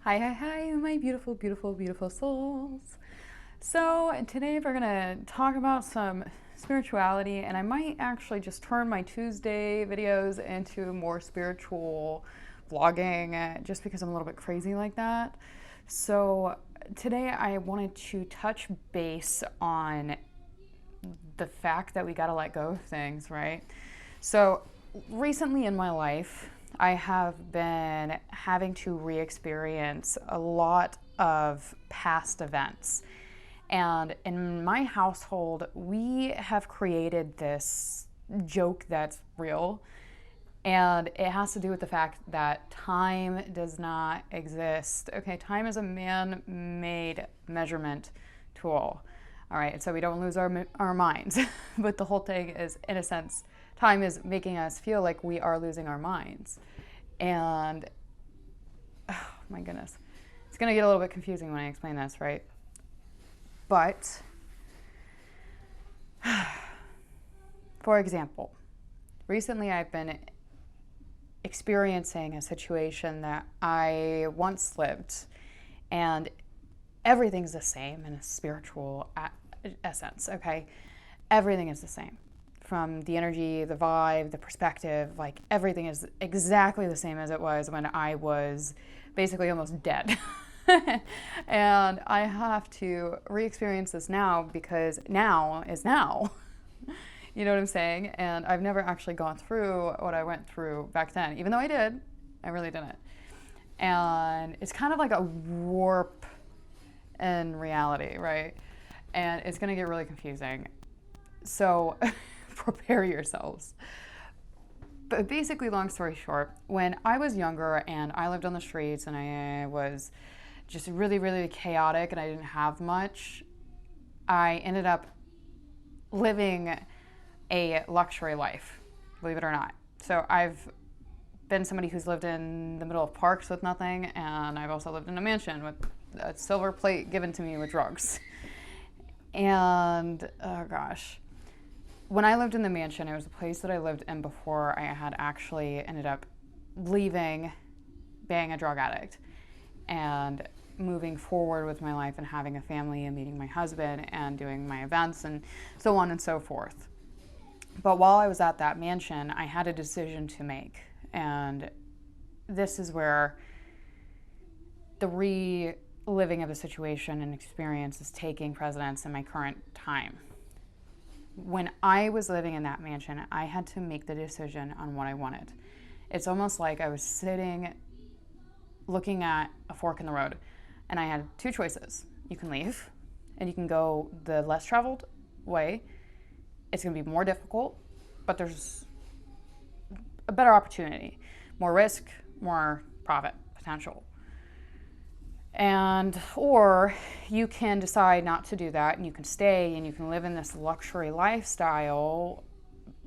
Hi, my beautiful, beautiful, beautiful souls. So, today we're gonna talk about some spirituality, and I might actually just turn my Tuesday videos into more spiritual vlogging just because I'm a little bit crazy like that. So, today I wanted to touch base on the fact that we gotta let go of things, right? So, recently in my life, I have been having to re experience a lot of past events. And in my household, we have created this joke that's real. And it has to do with the fact that time does not exist. Okay, time is a man made measurement tool. All right, so we don't lose our minds. But the whole thing is, in a sense, time is making us feel like we are losing our minds. And, oh my goodness, it's going to get a little bit confusing when I explain this, right? But, for example, recently I've been experiencing a situation that I once lived, and everything's the same in a spiritual essence, okay? Everything is the same. From the energy, the vibe, the perspective, like everything is exactly the same as it was when I was basically almost dead. And I have to re-experience this now because now is now. You know what I'm saying? And I've never actually gone through what I went through back then, even though I did. I really didn't. And it's kind of like a warp in reality, right? And it's going to get really confusing. So prepare yourselves. But basically, long story short, when I was younger and I lived on the streets and I was just really, really chaotic and I didn't have much, I ended up living a luxury life, believe it or not. So I've been somebody who's lived in the middle of parks with nothing, and I've also lived in a mansion with a silver plate given to me with drugs. And oh gosh, when I lived in the mansion, it was a place that I lived in before I had actually ended up leaving being a drug addict and moving forward with my life and having a family and meeting my husband and doing my events and so on and so forth. But while I was at that mansion, I had a decision to make. And this is where the reliving of the situation and experience is taking precedence in my current time. When I was living in that mansion, I had to make the decision on what I wanted. It's almost like I was sitting looking at a fork in the road, and I had two choices. You can leave, and you can go the less traveled way. It's going to be more difficult, but there's a better opportunity, more risk, more profit potential. And or you can decide not to do that, and you can stay and you can live in this luxury lifestyle,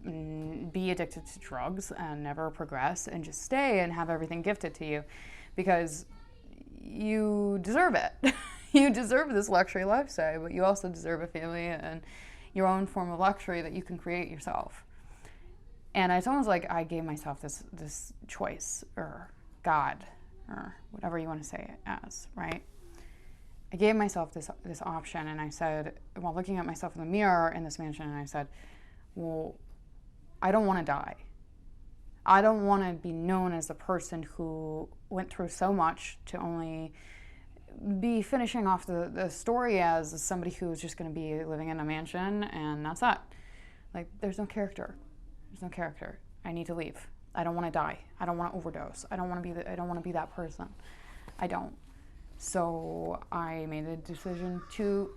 be addicted to drugs and never progress, and just stay and have everything gifted to you because you deserve it. You deserve this luxury lifestyle, but you also deserve a family and your own form of luxury that you can create yourself. And it's almost like I gave myself this choice, or God, or whatever you want to say it as, right? I gave myself this option, and I said, while looking at myself in the mirror in this mansion, and I said, well, I don't want to die. I don't want to be known as the person who went through so much to only be finishing off the story as somebody who was just going to be living in a mansion and that's that. Like, there's no character. There's no character. I need to leave. I don't want to die. I don't want to overdose. I don't want to be that person. I don't. So I made the decision to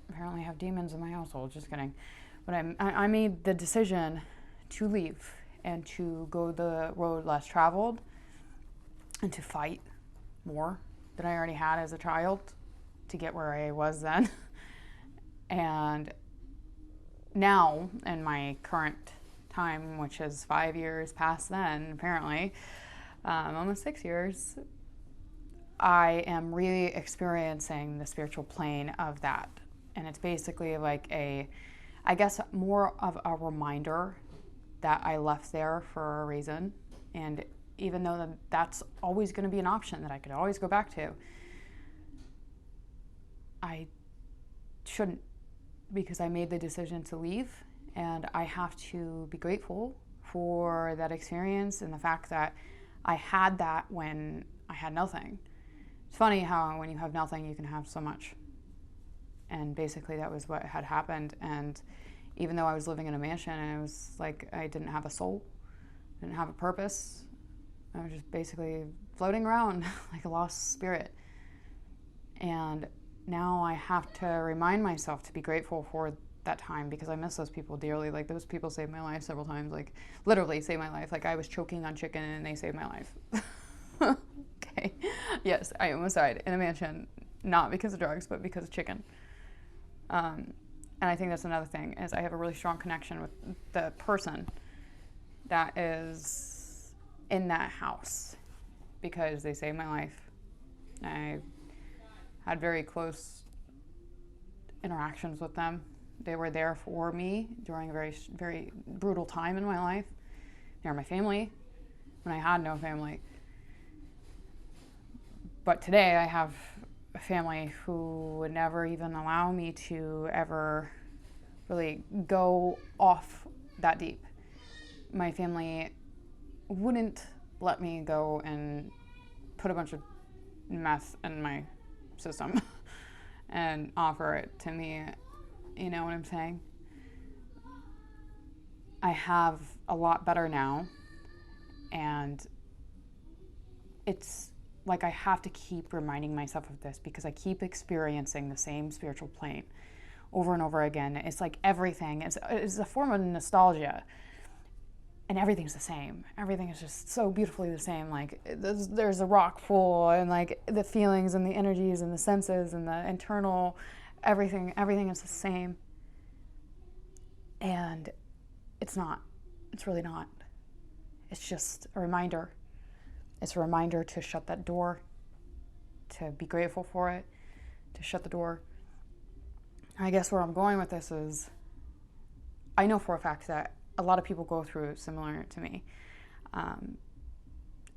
apparently have demons in my household. Just kidding. But I made the decision to leave and to go the road less traveled and to fight more than I already had as a child to get where I was then. And now, in my current time, which is 5 years past then, apparently, almost 6 years, I am really experiencing the spiritual plane of that. And it's basically like I guess more of a reminder that I left there for a reason. And even though that's always going to be an option that I could always go back to, I shouldn't, because I made the decision to leave, and I have to be grateful for that experience and the fact that I had that when I had nothing. It's funny how when you have nothing, you can have so much. And basically that was what had happened. And even though I was living in a mansion, and it was like I didn't have a soul, didn't have a purpose. I was just basically floating around like a lost spirit. And now I have to remind myself to be grateful for that time, because I miss those people dearly. Like, those people saved my life several times, like literally saved my life. Like, I was choking on chicken and they saved my life. Okay. Yes, I almost died in a mansion, not because of drugs, but because of chicken. And I think that's another thing, is I have a really strong connection with the person that is in that house, because they saved my life. I had very close interactions with them. They were there for me during a very, very brutal time in my life. They're my family when I had no family. But today I have a family who would never even allow me to ever really go off that deep. My family wouldn't let me go and put a bunch of meth in my system and offer it to me. You know what I'm saying? I have a lot better now, and it's like I have to keep reminding myself of this, because I keep experiencing the same spiritual plane over and over again. It's like everything is a form of nostalgia, and everything's the same. Everything is just so beautifully the same. Like, there's a rock pool, and like the feelings and the energies and the senses and the internal everything is the same. And it's not. It's really not. It's just a reminder. It's a reminder to shut that door, to be grateful for it, to shut the door. I guess where I'm going with this is, I know for a fact that a lot of people go through similar to me. And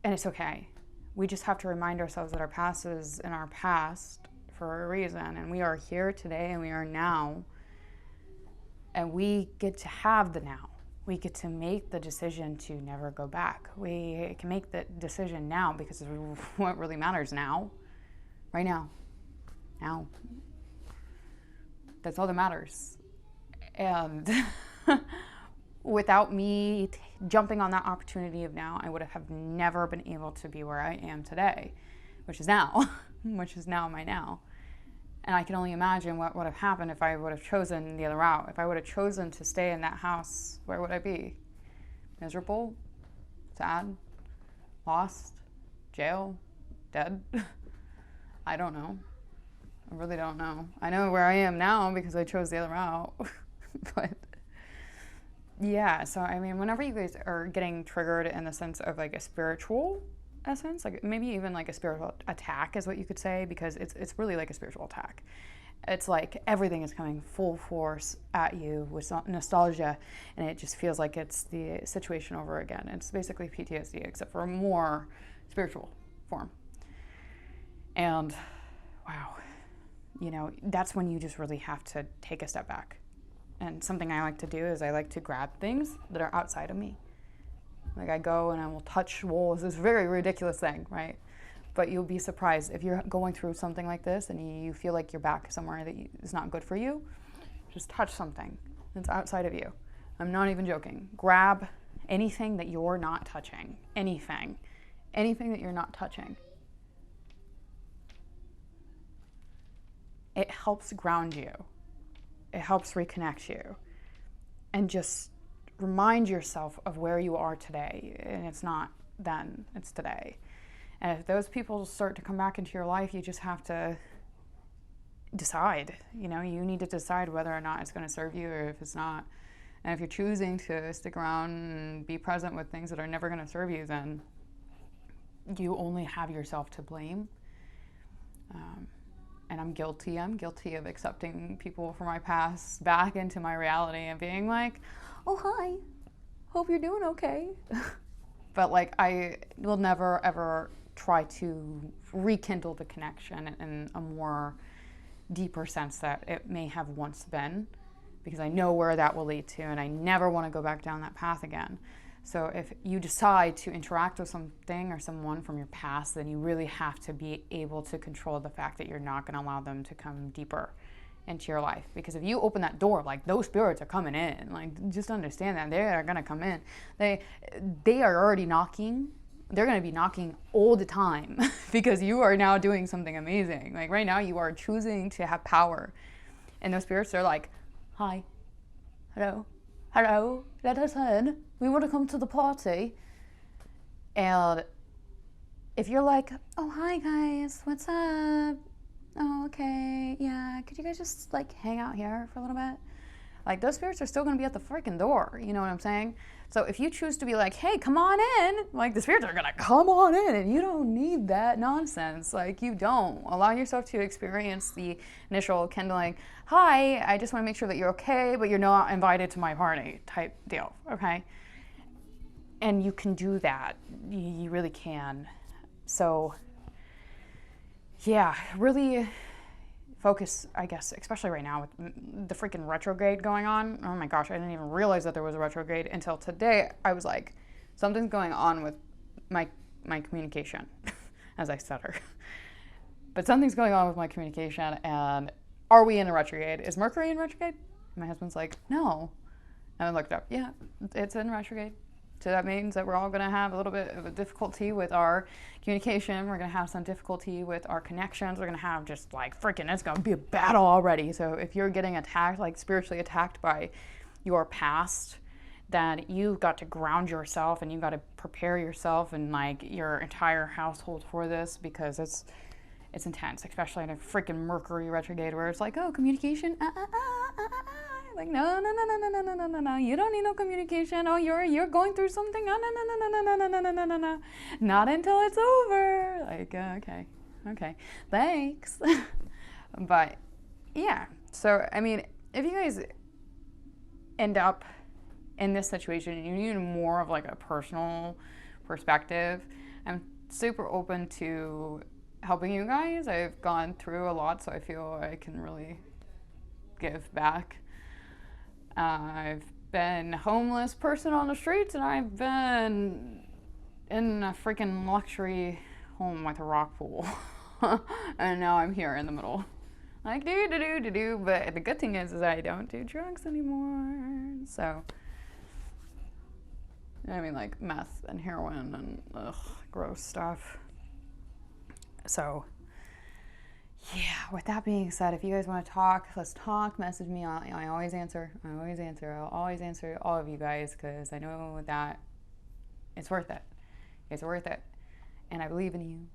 it's okay. We just have to remind ourselves that our past is in our past for a reason. And we are here today, and we are now. And we get to have the now. We get to make the decision to never go back. We can make the decision now, because of what really matters now. Right now. Now. That's all that matters. And without me jumping on that opportunity of now, I would have never been able to be where I am today, which is now, which is now my now. And I can only imagine what would have happened if I would have chosen the other route. If I would have chosen to stay in that house, where would I be? Miserable? Sad? Lost? Jail? Dead? I don't know. I really don't know. I know where I am now because I chose the other route. But yeah, so I mean, whenever you guys are getting triggered in the sense of like a spiritual essence, like maybe even like a spiritual attack is what you could say, because it's really like a spiritual attack. It's like everything is coming full force at you with nostalgia, and it just feels like it's the situation over again. It's basically PTSD, except for a more spiritual form. And wow, you know, that's when you just really have to take a step back. And something I like to do is I like to grab things that are outside of me. Like, I go and I will touch walls. It's a very ridiculous thing, right? But you'll be surprised if you're going through something like this and you feel like you're back somewhere that is not good for you. Just touch something that's outside of you. I'm not even joking. Grab anything that you're not touching. Anything that you're not touching. It helps ground you. It helps reconnect you. And just remind yourself of where you are today. And it's not then, it's today. And if those people start to come back into your life, you just have to decide. You know, you need to decide whether or not it's going to serve you, or if it's not. And if you're choosing to stick around and be present with things that are never going to serve you, then you only have yourself to blame. And I'm guilty of accepting people from my past back into my reality and being like, oh, hi, hope you're doing okay. But like, I will never ever try to rekindle the connection in a more deeper sense that it may have once been, because I know where that will lead to, and I never want to go back down that path again. So if you decide to interact with something or someone from your past, then you really have to be able to control the fact that you're not going to allow them to come deeper into your life. Because if you open that door, like, those spirits are coming in. Like, just understand that they are going to come in. They are already knocking. They're going to be knocking all the time because you are now doing something amazing. Like, right now you are choosing to have power. And those spirits are like, hi, hello, let us in. We want to come to the party. And if you're like, oh, hi guys, what's up? Oh, okay, yeah, could you guys just like hang out here for a little bit? Like, those spirits are still going to be at the freaking door, you know what I'm saying? So if you choose to be like, hey, come on in, like, the spirits are going to come on in, and you don't need that nonsense. Like, you don't. Allow yourself to experience the initial kindling, hi, I just want to make sure that you're okay, but you're not invited to my party type deal, okay? And you can do that. You really can. So, yeah, really focus, I guess, especially right now with the freaking retrograde going on. Oh my gosh, I didn't even realize that there was a retrograde until today. I was like, something's going on with my communication, as I stutter. But something's going on with my communication, and are we in a retrograde? Is Mercury in retrograde? My husband's like, no. And I looked up, yeah, it's in retrograde. So that means that we're all going to have a little bit of a difficulty with our communication. We're going to have some difficulty with our connections. We're going to have just like freaking, it's going to be a battle already. So if you're getting attacked, like spiritually attacked by your past, then you've got to ground yourself and you've got to prepare yourself and like your entire household for this, because it's intense, especially in a freaking Mercury retrograde where it's like, oh, communication, like, no, you don't need no communication. Oh, you're going through something. No, not until it's over. Like, okay, thanks. But yeah, so I mean, if you guys end up in this situation and you need more of like a personal perspective, I'm super open to helping you guys. I've gone through a lot, so I feel I can really give back. I've been a homeless person on the streets, and I've been in a freaking luxury home with a rock pool. And now I'm here in the middle. Like, do. But the good thing is I don't do drugs anymore. So, I mean, like meth and heroin and gross stuff. So, yeah, with that being said, if you guys want to talk, let's talk. Message me. I always answer. I'll always answer all of you guys, because I know that it's worth it. It's worth it. And I believe in you,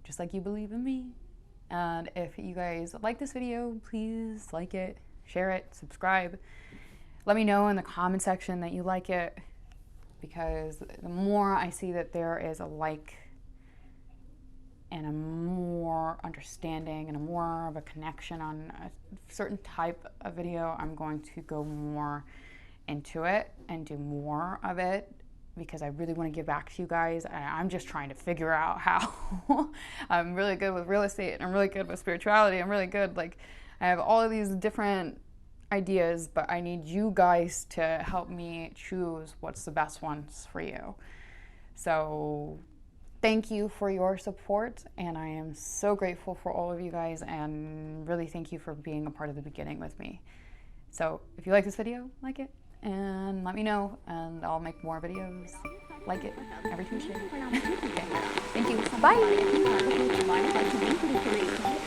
just like you believe in me. And if you guys like this video, please like it, share it, subscribe. Let me know in the comment section that you like it, because the more I see that there is a like and a more understanding and a more of a connection on a certain type of video, I'm going to go more into it and do more of it, because I really want to give back to you guys. I'm just trying to figure out how. I'm really good with real estate, and I'm really good with spirituality. I'm really good, like, I have all of these different ideas, but I need you guys to help me choose what's the best ones for you. So thank you for your support, and I am so grateful for all of you guys, and really thank you for being a part of the beginning with me. So if you like this video, like it, and let me know, and I'll make more videos like it every Tuesday. Okay. Thank you. Bye.